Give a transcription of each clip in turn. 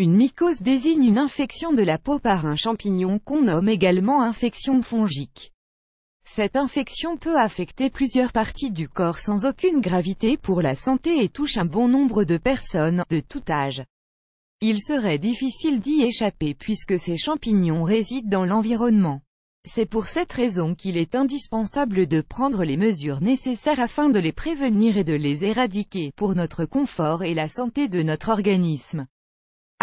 Une mycose désigne une infection de la peau par un champignon qu'on nomme également infection fongique. Cette infection peut affecter plusieurs parties du corps sans aucune gravité pour la santé et touche un bon nombre de personnes, de tout âge. Il serait difficile d'y échapper puisque ces champignons résident dans l'environnement. C'est pour cette raison qu'il est indispensable de prendre les mesures nécessaires afin de les prévenir et de les éradiquer, pour notre confort et la santé de notre organisme.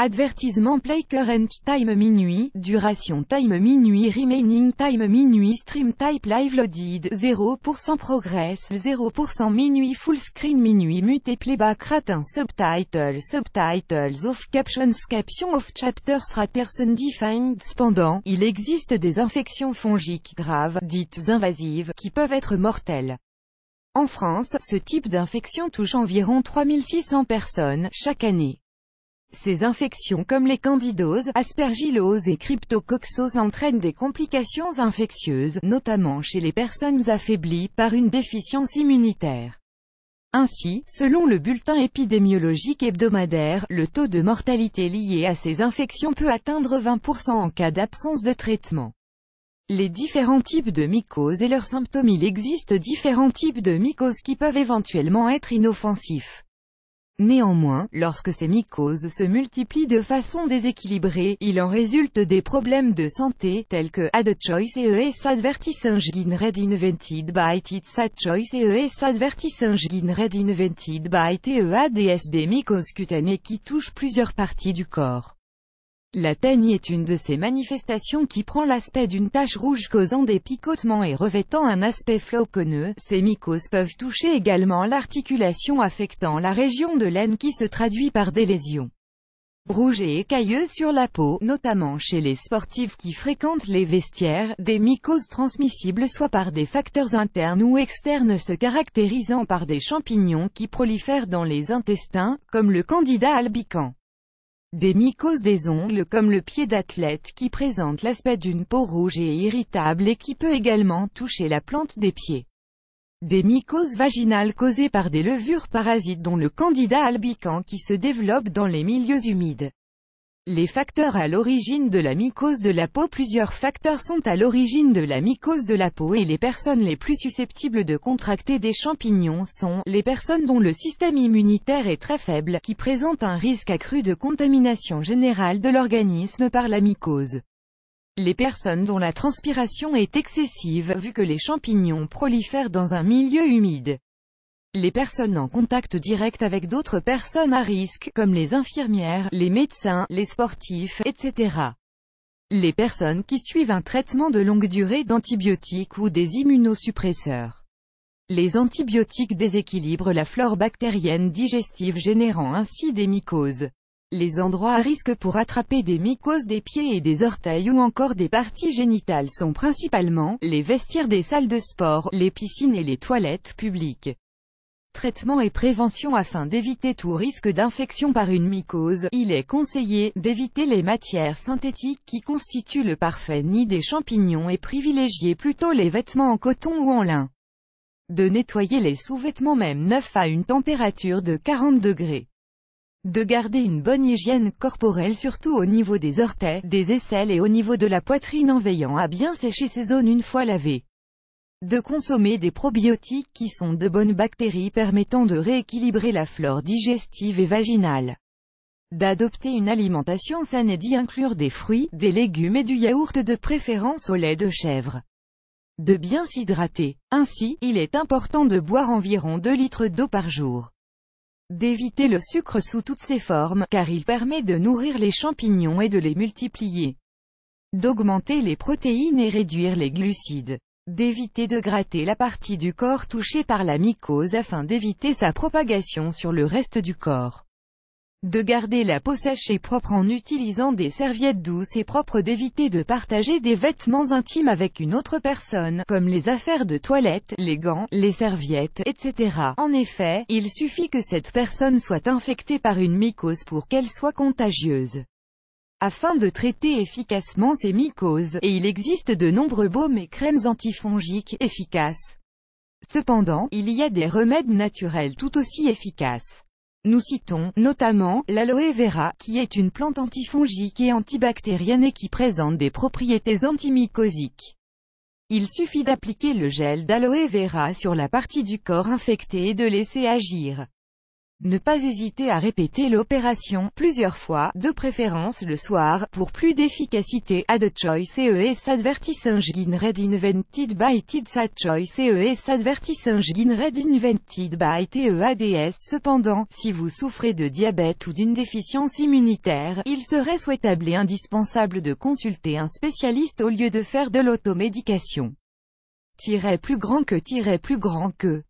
Advertisement play current time minuit, duration time minuit remaining time minuit stream type live loaded 0% progress 0% minuit full screen minuit mute playback rate subtitles off captions of chapters raters undefined. Cependant, il existe des infections fongiques graves, dites invasives, qui peuvent être mortelles. En France, ce type d'infection touche environ 3600 personnes chaque année. Ces infections comme les candidoses, aspergillose et cryptococcus entraînent des complications infectieuses, notamment chez les personnes affaiblies par une déficience immunitaire. Ainsi, selon le bulletin épidémiologique hebdomadaire, le taux de mortalité lié à ces infections peut atteindre 20% en cas d'absence de traitement. Les différents types de mycoses et leurs symptômes. Il existe différents types de mycoses qui peuvent éventuellement être inoffensifs. Néanmoins, lorsque ces mycoses se multiplient de façon déséquilibrée, il en résulte des problèmes de santé, tels que Ad choice ES advertising red invented by TITS Ad choice ES advertising red invented by TEADS, des mycoses cutanées qui touchent plusieurs parties du corps. La teigne est une de ces manifestations qui prend l'aspect d'une tache rouge causant des picotements et revêtant un aspect floconneux. Ces mycoses peuvent toucher également l'articulation affectant la région de l'aine qui se traduit par des lésions rouges et écailleuses sur la peau, notamment chez les sportifs qui fréquentent les vestiaires, des mycoses transmissibles soit par des facteurs internes ou externes se caractérisant par des champignons qui prolifèrent dans les intestins, comme le Candida albicans. Des mycoses des ongles comme le pied d'athlète qui présente l'aspect d'une peau rouge et irritable et qui peut également toucher la plante des pieds. Des mycoses vaginales causées par des levures parasites dont le Candida albicans qui se développent dans les milieux humides. Les facteurs à l'origine de la mycose de la peau. Plusieurs facteurs sont à l'origine de la mycose de la peau et les personnes les plus susceptibles de contracter des champignons sont les personnes dont le système immunitaire est très faible, qui présentent un risque accru de contamination générale de l'organisme par la mycose. Les personnes dont la transpiration est excessive, vu que les champignons prolifèrent dans un milieu humide. Les personnes en contact direct avec d'autres personnes à risque, comme les infirmières, les médecins, les sportifs, etc. Les personnes qui suivent un traitement de longue durée d'antibiotiques ou des immunosuppresseurs. Les antibiotiques déséquilibrent la flore bactérienne digestive générant ainsi des mycoses. Les endroits à risque pour attraper des mycoses des pieds et des orteils ou encore des parties génitales sont principalement les vestiaires des salles de sport, les piscines et les toilettes publiques. Traitement et prévention. Afin d'éviter tout risque d'infection par une mycose, il est conseillé d'éviter les matières synthétiques qui constituent le parfait nid des champignons et privilégier plutôt les vêtements en coton ou en lin. De nettoyer les sous-vêtements même neufs à une température de 40 degrés. De garder une bonne hygiène corporelle surtout au niveau des orteils, des aisselles et au niveau de la poitrine en veillant à bien sécher ces zones une fois lavées. De consommer des probiotiques qui sont de bonnes bactéries permettant de rééquilibrer la flore digestive et vaginale. D'adopter une alimentation saine et d'y inclure des fruits, des légumes et du yaourt de préférence au lait de chèvre. De bien s'hydrater. Ainsi, il est important de boire environ 2 litres d'eau par jour. D'éviter le sucre sous toutes ses formes, car il permet de nourrir les champignons et de les multiplier. D'augmenter les protéines et réduire les glucides. D'éviter de gratter la partie du corps touchée par la mycose afin d'éviter sa propagation sur le reste du corps. De garder la peau sèche et propre en utilisant des serviettes douces et propres. D'éviter de partager des vêtements intimes avec une autre personne, comme les affaires de toilette, les gants, les serviettes, etc. En effet, il suffit que cette personne soit infectée par une mycose pour qu'elle soit contagieuse. Afin de traiter efficacement ces mycoses, et il existe de nombreux baumes et crèmes antifongiques efficaces. Cependant, il y a des remèdes naturels tout aussi efficaces. Nous citons, notamment, l'aloe vera, qui est une plante antifongique et antibactérienne et qui présente des propriétés antimycosiques. Il suffit d'appliquer le gel d'aloe vera sur la partie du corps infectée et de laisser agir. Ne pas hésiter à répéter l'opération plusieurs fois, de préférence le soir, pour plus d'efficacité. Add choice ES advertising red invented by TEAD choice ES advertising red invented by TEADS. Cependant, si vous souffrez de diabète ou d'une déficience immunitaire, il serait souhaitable et indispensable de consulter un spécialiste au lieu de faire de l'automédication. Plus grand que